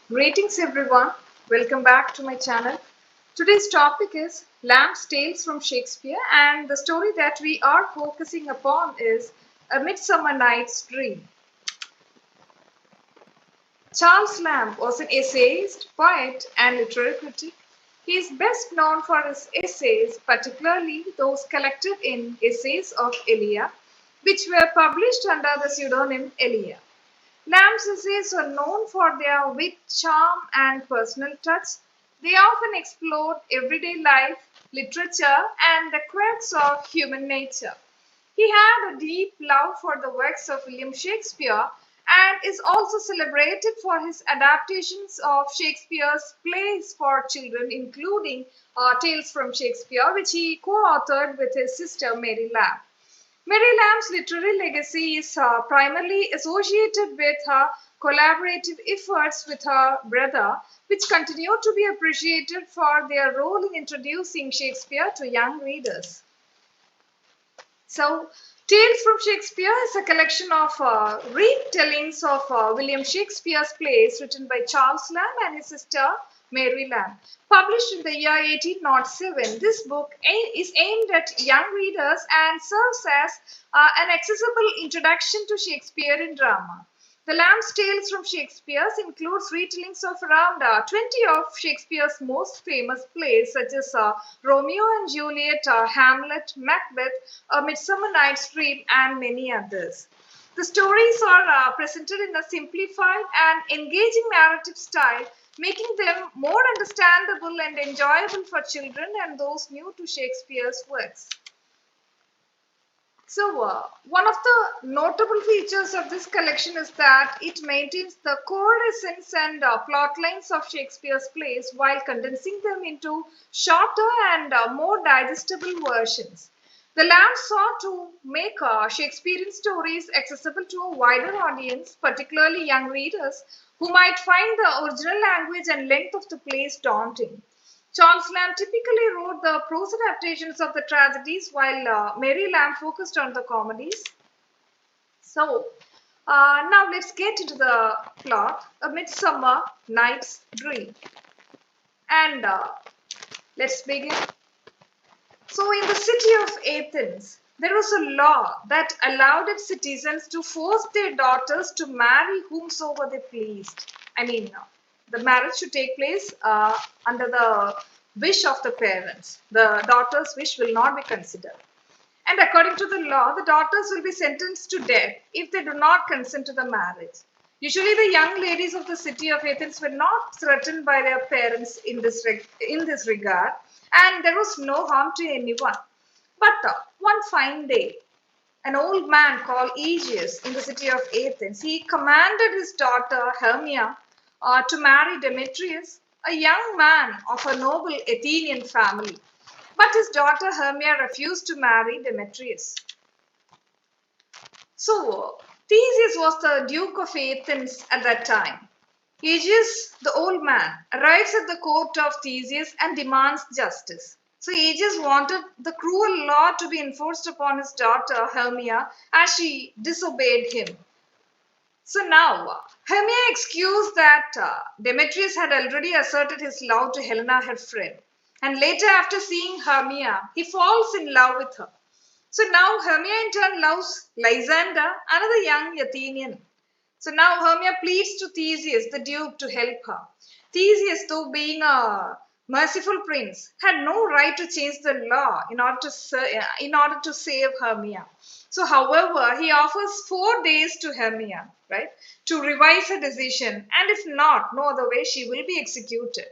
Greetings everyone, welcome back to my channel. Today's topic is Lamb's Tales from Shakespeare, and the story that we are focusing upon is A Midsummer Night's Dream. Charles Lamb was an essayist, poet, and literary critic. He is best known for his essays, particularly those collected in Essays of Elia, which were published under the pseudonym Elia. Lamb's essays are known for their wit, charm, and personal touch. They often explored everyday life, literature, and the quirks of human nature. He had a deep love for the works of William Shakespeare and is also celebrated for his adaptations of Shakespeare's plays for children, including Tales from Shakespeare, which he co authored with his sister Mary Lamb. Mary Lamb's literary legacy is primarily associated with her collaborative efforts with her brother, which continue to be appreciated for their role in introducing Shakespeare to young readers. So, Tales from Shakespeare is a collection of retellings of William Shakespeare's plays written by Charles Lamb and his sister Mary Lamb. Published in the year 1807, this book is aimed at young readers and serves as an accessible introduction to Shakespearean drama. The Lamb's Tales from Shakespeare includes retellings of around 20 of Shakespeare's most famous plays, such as Romeo and Juliet, Hamlet, Macbeth, A Midsummer Night's Dream, and many others. The stories are presented in a simplified and engaging narrative style, making them more understandable and enjoyable for children and those new to Shakespeare's works. So, one of the notable features of this collection is that it maintains the core essence and plot lines of Shakespeare's plays while condensing them into shorter and more digestible versions. The Lamb sought to make Shakespearean stories accessible to a wider audience, particularly young readers who might find the original language and length of the plays daunting. Charles Lamb typically wrote the prose adaptations of the tragedies, while Mary Lamb focused on the comedies. So, now let's get into the plot, A Midsummer Night's Dream. And let's begin. So, in the city of Athens, there was a law that allowed its citizens to force their daughters to marry whomsoever they pleased. The marriage should take place under the wish of the parents. The daughter's wish will not be considered. And according to the law, the daughters will be sentenced to death if they do not consent to the marriage. Usually, the young ladies of the city of Athens were not threatened by their parents in this regard, and there was no harm to anyone. But one fine day, an old man called Aegeus in the city of Athens, he commanded his daughter Hermia to marry Demetrius, a young man of a noble Athenian family. But his daughter Hermia refused to marry Demetrius. So, Theseus was the Duke of Athens at that time. Aegeus, the old man, arrives at the court of Theseus and demands justice. So Aegeus wanted the cruel law to be enforced upon his daughter Hermia as she disobeyed him. So now, Hermia excused that Demetrius had already asserted his love to Helena, her friend. And later, after seeing Hermia, he falls in love with her. So now, Hermia in turn loves Lysander, another young Athenian. So now, Hermia pleads to Theseus, the Duke, to help her. Theseus, though being a merciful prince, had no right to change the law in order to save Hermia. So, however, he offers 4 days to Hermia, right, to revise her decision, and if not, no other way, she will be executed.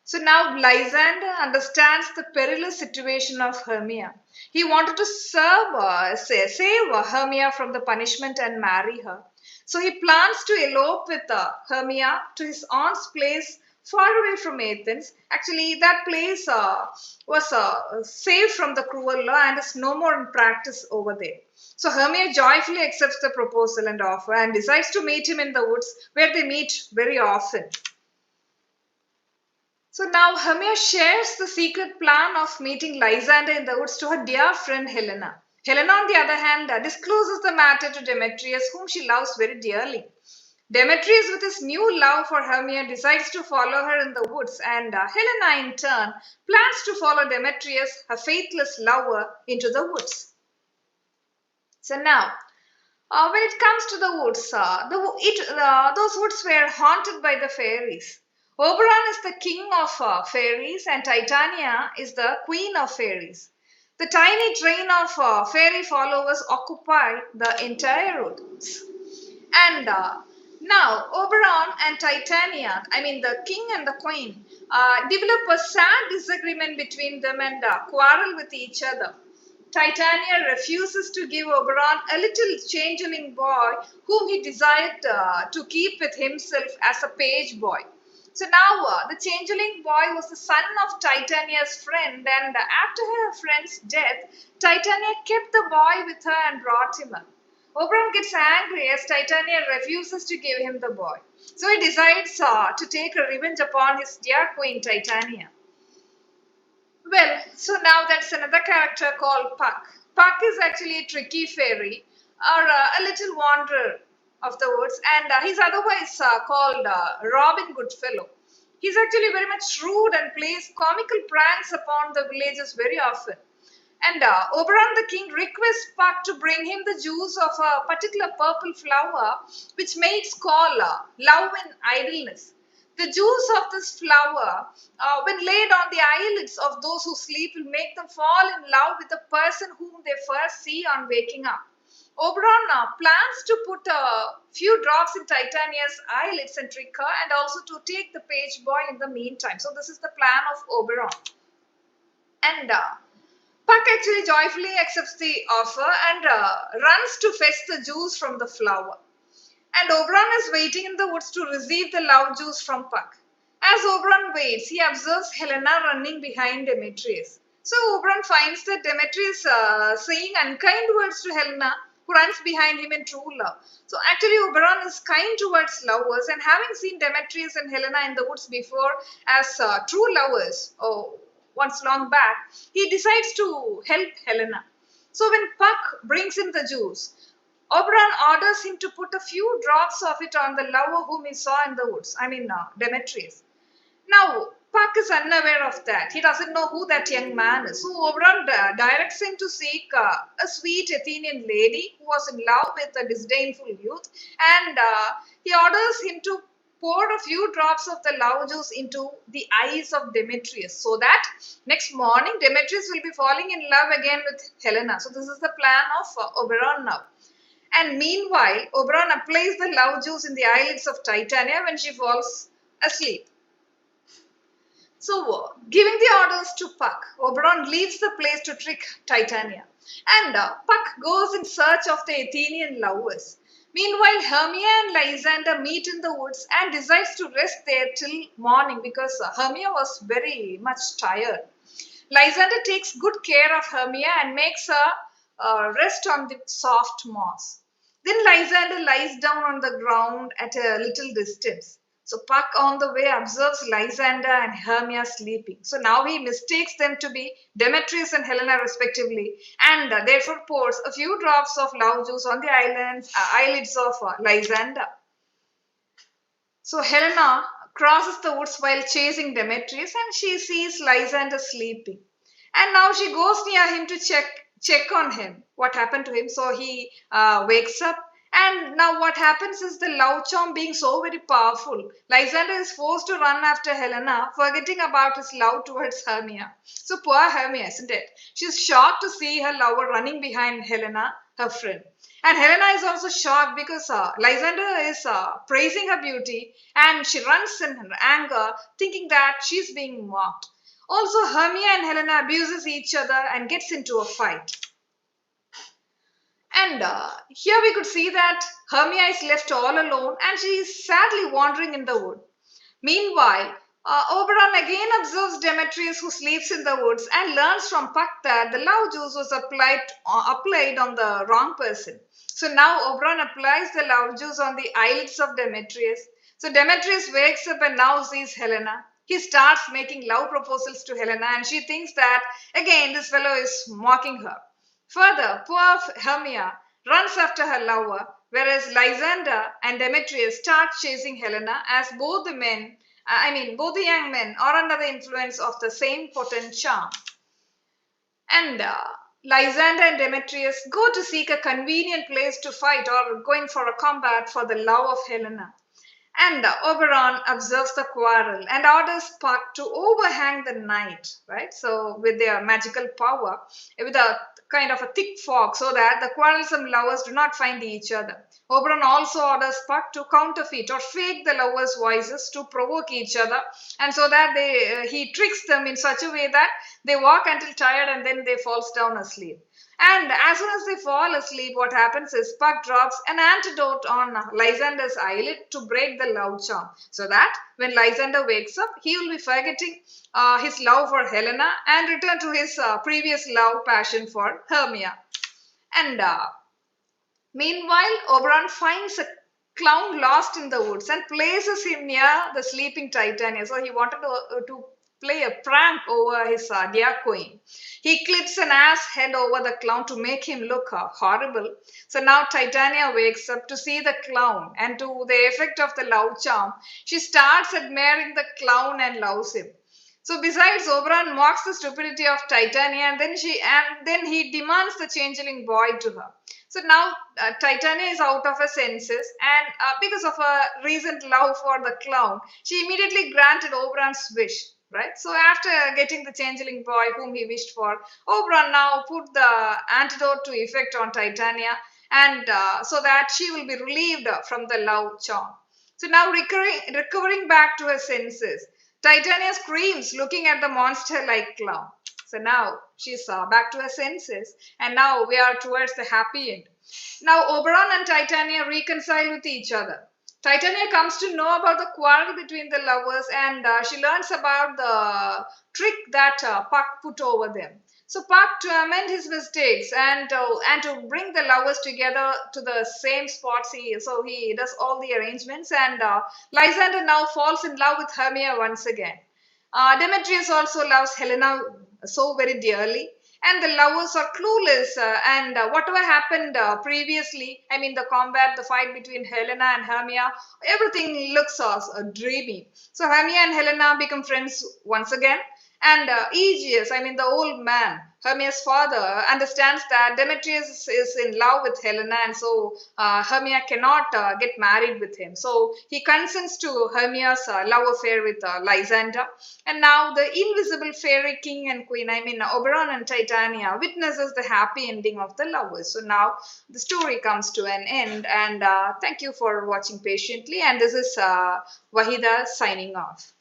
So now Lysander understands the perilous situation of Hermia. He wanted to save Hermia from the punishment and marry her. So he plans to elope with Hermia to his aunt's place far away from Athens. Actually, that place was saved from the cruel law and is no more in practice over there. So Hermia joyfully accepts the proposal and offer and decides to meet him in the woods, where they meet very often. So now Hermia shares the secret plan of meeting Lysander in the woods to her dear friend Helena. Helena, on the other hand, discloses the matter to Demetrius, whom she loves very dearly. Demetrius, with his new love for Hermia, decides to follow her in the woods, and Helena, in turn, plans to follow Demetrius, her faithless lover, into the woods. So now, when it comes to the woods, those woods were haunted by the fairies. Oberon is the king of fairies, and Titania is the queen of fairies. The tiny train of fairy followers occupy the entire woods. And now, Oberon and Titania, I mean the king and the queen, develop a sad disagreement between them and quarrel with each other. Titania refuses to give Oberon a little changeling boy whom he desired to keep with himself as a page boy. So now the changeling boy was the son of Titania's friend, and after her friend's death, Titania kept the boy with her and brought him up. Oberon gets angry as Titania refuses to give him the boy. So he decides to take revenge upon his dear queen Titania. Well, so now that's another character called Puck. Puck is actually a tricky fairy or a little wanderer of the woods, and he's otherwise called Robin Goodfellow. He's actually very much shrewd and plays comical pranks upon the villagers very often. And Oberon the king requests Puck to bring him the juice of a particular purple flower, which mates call love and idleness. The juice of this flower, when laid on the eyelids of those who sleep, will make them fall in love with the person whom they first see on waking up. Oberon plans to put a few drops in Titania's eyelids and trick her, and also to take the page boy in the meantime. So this is the plan of Oberon. And Puck actually joyfully accepts the offer and runs to fetch the juice from the flower. And Oberon is waiting in the woods to receive the love juice from Puck. As Oberon waits, he observes Helena running behind Demetrius. So Oberon finds that Demetrius saying unkind words to Helena, who runs behind him in true love. So actually Oberon is kind towards lovers, and having seen Demetrius and Helena in the woods before as true lovers, once long back, he decides to help Helena. So when Puck brings him the juice, Oberon orders him to put a few drops of it on the lover whom he saw in the woods, Demetrius. Now, Puck is unaware of that. He doesn't know who that young man is. So Oberon directs him to seek a sweet Athenian lady who was in love with a disdainful youth, and he orders him to pour a few drops of the love juice into the eyes of Demetrius, so that next morning Demetrius will be falling in love again with Helena. So this is the plan of Oberon now. And meanwhile, Oberon applies the love juice in the eyelids of Titania when she falls asleep. So, giving the orders to Puck, Oberon leaves the place to trick Titania. And Puck goes in search of the Athenian lovers. Meanwhile, Hermia and Lysander meet in the woods and decides to rest there till morning because Hermia was very much tired. Lysander takes good care of Hermia and makes her rest on the soft moss. Then Lysander lies down on the ground at a little distance. So Puck on the way observes Lysander and Hermia sleeping. So now he mistakes them to be Demetrius and Helena respectively, and therefore pours a few drops of love juice on the eyelids of Lysander. So Helena crosses the woods while chasing Demetrius, and she sees Lysander sleeping. And now she goes near him to check on him, what happened to him. So he wakes up, and now what happens is the love charm being so very powerful, Lysander is forced to run after Helena, forgetting about his love towards Hermia. So poor Hermia, isn't it? She's shocked to see her lover running behind Helena, her friend. And Helena is also shocked because Lysander is praising her beauty, and she runs in her anger, thinking that she's being mocked. Also, Hermia and Helena abuses each other and gets into a fight. And here we could see that Hermia is left all alone and she is sadly wandering in the wood. Meanwhile, Oberon again observes Demetrius, who sleeps in the woods, and learns from Puck that the love juice was applied on the wrong person. So now Oberon applies the love juice on the eyelids of Demetrius. So Demetrius wakes up and now sees Helena. He starts making love proposals to Helena, and she thinks that again this fellow is mocking her. Further, poor Hermia runs after her lover, whereas Lysander and Demetrius start chasing Helena as both the men, both the young men are under the influence of the same potent charm. And Lysander and Demetrius go to seek a convenient place to fight or going for a combat for the love of Helena. And Oberon observes the quarrel and orders Puck to overhang the night, right? So, with their magical power, with a kind of a thick fog, so that the quarrelsome lovers do not find each other. Oberon also orders Puck to counterfeit or fake the lovers' voices to provoke each other, and so that he tricks them in such a way that they walk until tired and then they falls down asleep. And as soon as they fall asleep, what happens is Puck drops an antidote on Lysander's eyelid to break the love charm. So that when Lysander wakes up, he will be forgetting his love for Helena and return to his previous love passion for Hermia. And meanwhile, Oberon finds a clown lost in the woods and places him near the sleeping Titania. So he wanted to play a prank over his dear queen. He clips an ass head over the clown to make him look horrible. So now Titania wakes up to see the clown, and to the effect of the love charm, she starts admiring the clown and loves him. So besides, Oberon mocks the stupidity of Titania, and then he demands the changeling boy to her. So now Titania is out of her senses, and because of her recent love for the clown, she immediately granted Oberon's wish. Right. So after getting the changeling boy whom he wished for, Oberon now put the antidote to effect on Titania, and so that she will be relieved from the love charm. So now recovering back to her senses, Titania screams, looking at the monster-like clown. So now she's back to her senses, and now we are towards the happy end. Now Oberon and Titania reconcile with each other. Titania comes to know about the quarrel between the lovers, and she learns about the trick that Puck put over them. So Puck, to amend his mistakes and to bring the lovers together to the same spots, he does all the arrangements, and Lysander now falls in love with Hermia once again. Demetrius also loves Helena so very dearly, and the lovers are clueless, and whatever happened previously, the combat, the fight between Helena and Hermia, everything looks dreamy. So Hermia and Helena become friends once again, and Aegeus, the old man, Hermia's father, understands that Demetrius is in love with Helena, and so Hermia cannot get married with him. So he consents to Hermia's love affair with Lysander. And now the invisible fairy king and queen, Oberon and Titania, witnesses the happy ending of the lovers. So now the story comes to an end, and thank you for watching patiently. And this is Wahida signing off.